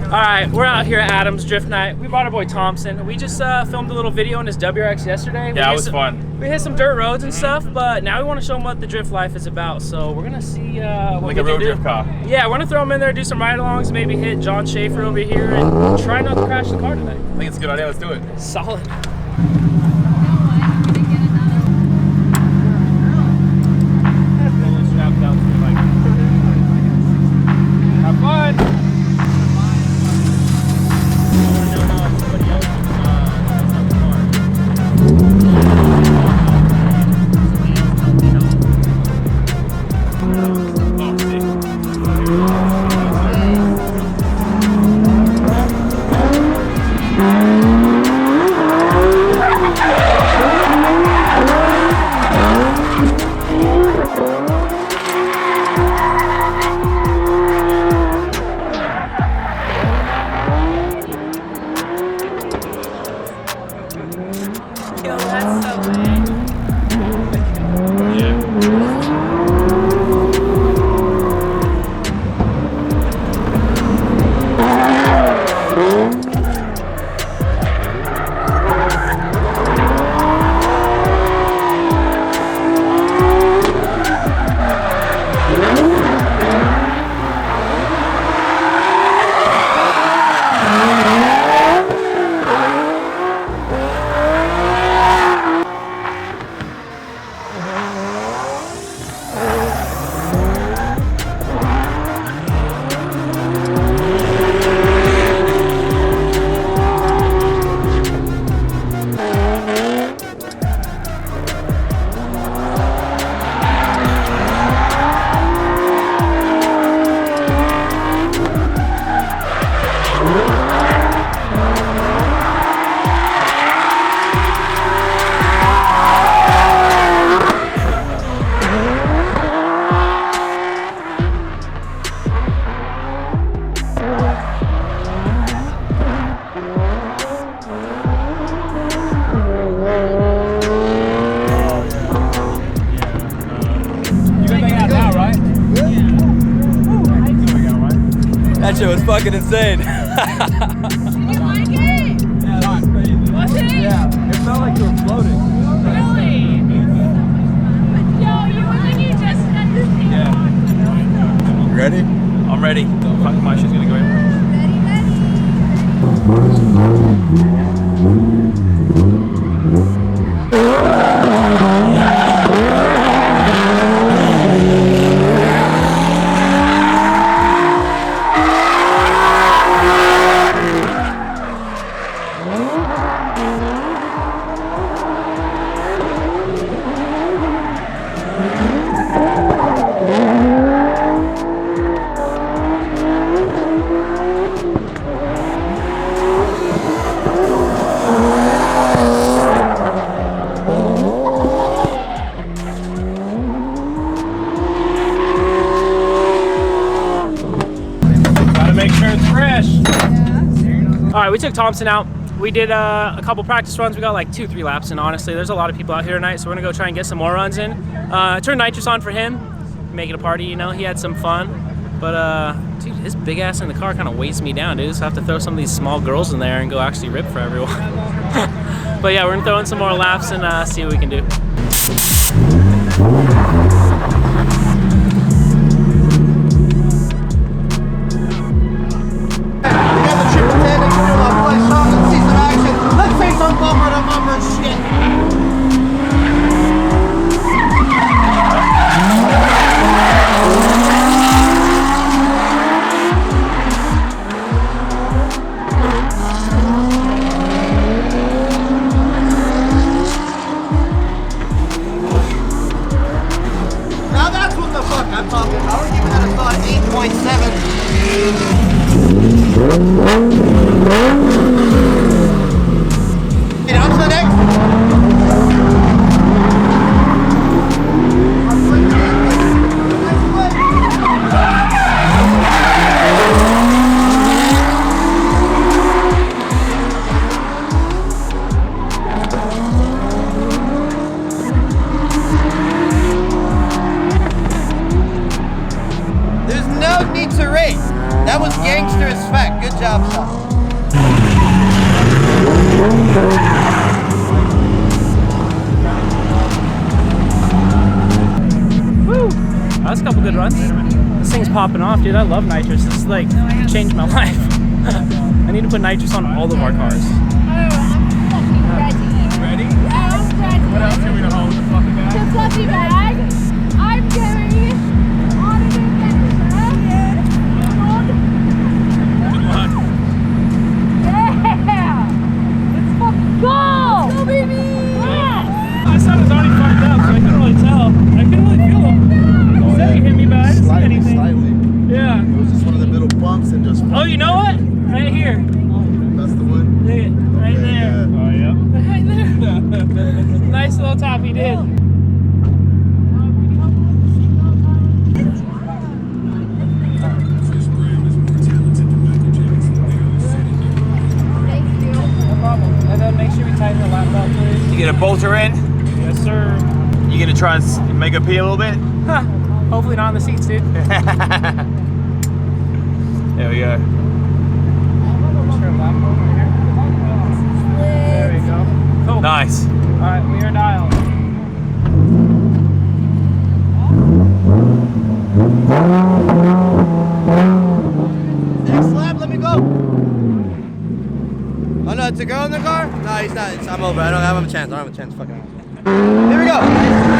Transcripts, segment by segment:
All right, we're out here at Adams Drift Night. We brought our boy Thompson. We just filmed a little video in his WRX yesterday. Yeah, it was fun. We hit some dirt roads and stuff, but now we want to show him what the drift life is about. So we're gonna see what like we a road can do. drift car. Yeah, we're gonna throw him in there, do some ride-alongs, maybe hit John Schaefer over here, and try not to crash the car tonight. I think it's a good idea. Let's do it. Solid. Have fun. That shit was fucking insane. Did you like it? Yeah, that was crazy. Was it? Yeah, it felt like you were floating. Really? Yo, you just had this thing on. You ready? I'm ready. Fuck, my shit's gonna go in. All right, we took Thompson out. We did a couple practice runs. We got like 2-3 laps in, honestly. There's a lot of people out here tonight, so we're gonna go try and get some more runs in. Turn nitrous on for him, make it a party, you know. He had some fun. But dude, his big ass in the car kind of weighs me down, dude. Just have to throw some of these small girls in there and go actually rip for everyone. But yeah, we're gonna throw in some more laps and see what we can do. That was gangster as fuck. Good job, Sean. Woo! That's a couple good runs. This thing's popping off, dude. I love nitrous. This is like changed my life. I need to put nitrous on all of our cars. Ready? I'm ready. What else are we gonna hold? The fucking bag? The fluffy bag. I'm Gary. On an adventure. Good luck. Yeah. Let's fucking go. Let's go, baby. My son was already fucked up, so I couldn't really tell. I couldn't really feel him. He said he hit me, but I didn't see anything. Slightly. Yeah. It was just one of the middle bumps and just. Oh, you know what? Right here. That's the one. Look, right there. Oh, yeah. Right there. Nice little top he did. Thank you. No problem. And then make sure we tighten the lap belt, please. You get a bolter in. Yes, sir. You gonna try and make it pee a little bit? Huh. Hopefully not on the seats, dude. There we go. There we go. Cool. Nice. Alright, we are dialed. Next lap, let me go. Oh no, it's a girl in the car? No, he's not. I'm over. I don't have a chance. I don't have a chance. Fucking. Here we go.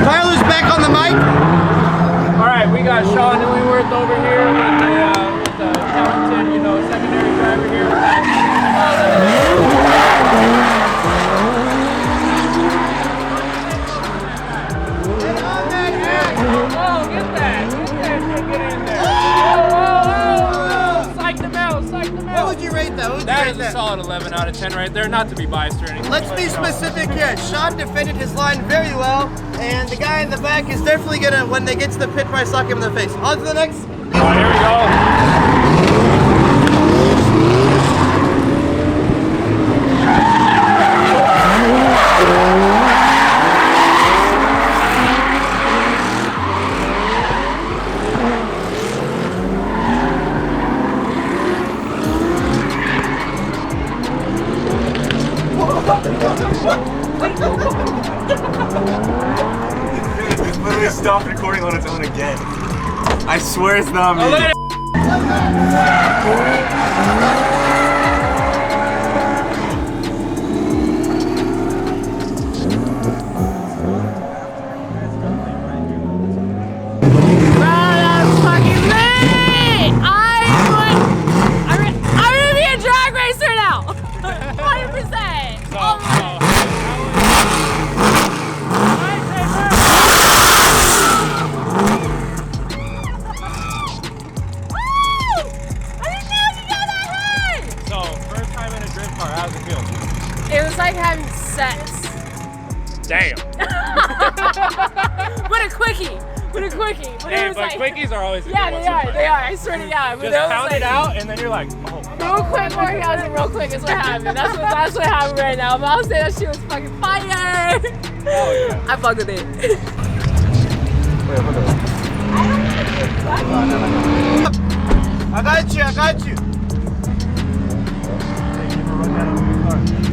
Tyler's back on the mic. Alright, we got Sean Illingworth over here with the Thompson, you know, secondary driver here. Oh, get that. Get that ticket in there. Oh. Psych them out. Psych them What out. would you rate that? What would you That rate is a that? solid 11 out of 10 right there. Not to be biased or anything. Let's be specific here. Sean defended his line very well, and the guy in the back is definitely gonna, when they get to the pit, probably sock him in the face. On to the next. Alright, here we go. It's literally stopped recording on its own again. I swear it's not me. Oh, look at it. I'm gonna be a drag racer now. 100%. Oh my. So, first time in a drift car, how's it feel? It was like having sex. Damn. What a quickie. What a quickie. But it Hey, was but like, quickies are always a yeah, good they one are. sometimes. They are. I swear to God. But Just that was pound like, it out, and then you're like, oh. real quick orgasm, real quick is what happened. That's what happened right now. But I'll say that shit was fucking fire. Oh, yeah. I fucked with it. I got you. I got you.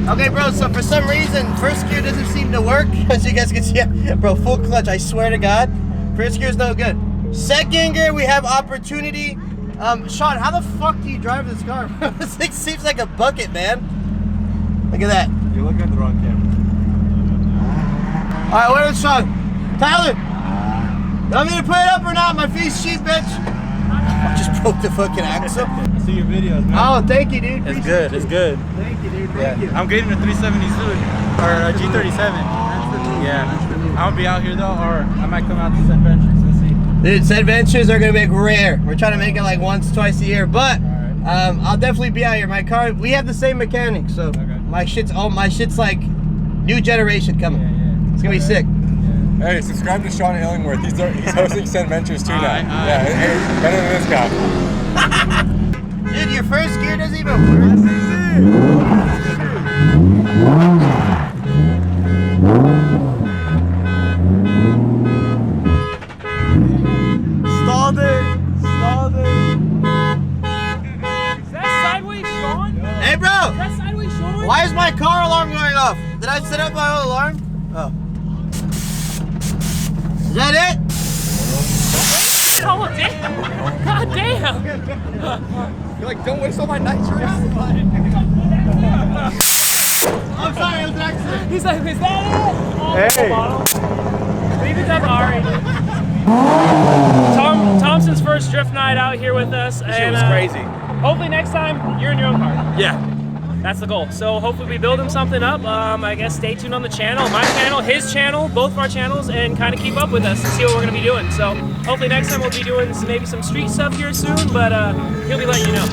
Okay, bro, so for some reason, first gear doesn't seem to work. As you guys can see, bro, full clutch, I swear to God. First gear's no good. Second gear, we have opportunity. Sean, how the fuck do you drive this car? This thing seems like a bucket, man. Look at that. You're looking at the wrong camera. All right, where is Sean? Tyler, you want me to put it up or not? My feet's cheap, bitch. I just broke the fucking axle. I see your videos, man. Oh, thank you, dude. It's good, it's good. Thank you, dude. Thank you. I'm getting a 370 soon, or a G37. Yeah, I'm gonna be out here though, or I might come out to St. Ventures. Let's see. Dude, set adventures are gonna make rare. We're trying to make it like once, twice a year, but I'll definitely be out here. My car, we have the same mechanic, so my shit's like new generation coming. Yeah. It's gonna be sick. Hey, subscribe to Sean Illingworth. He's hosting St. Ventures too now. Alright. Yeah, hey, better than this guy. Dude, your first gear doesn't even work. Is that sideways off. Did I set up my own alarm? Oh. Is that it? Oh, damn. God damn. You're like, don't waste all my nitrous. I'm sorry, it was an accident. He's like, is that it? Oh, Hey. Leave it up, Ari. Thompson's first drift night out here with us. Shit was crazy. Hopefully next time you're in your own car. Yeah. That's the goal. So hopefully we build him something up. I guess stay tuned on the channel, my channel, his channel, both of our channels, and kind of keep up with us and see what we're gonna be doing. So hopefully next time we'll be doing maybe some street stuff here soon, but he'll be letting you know.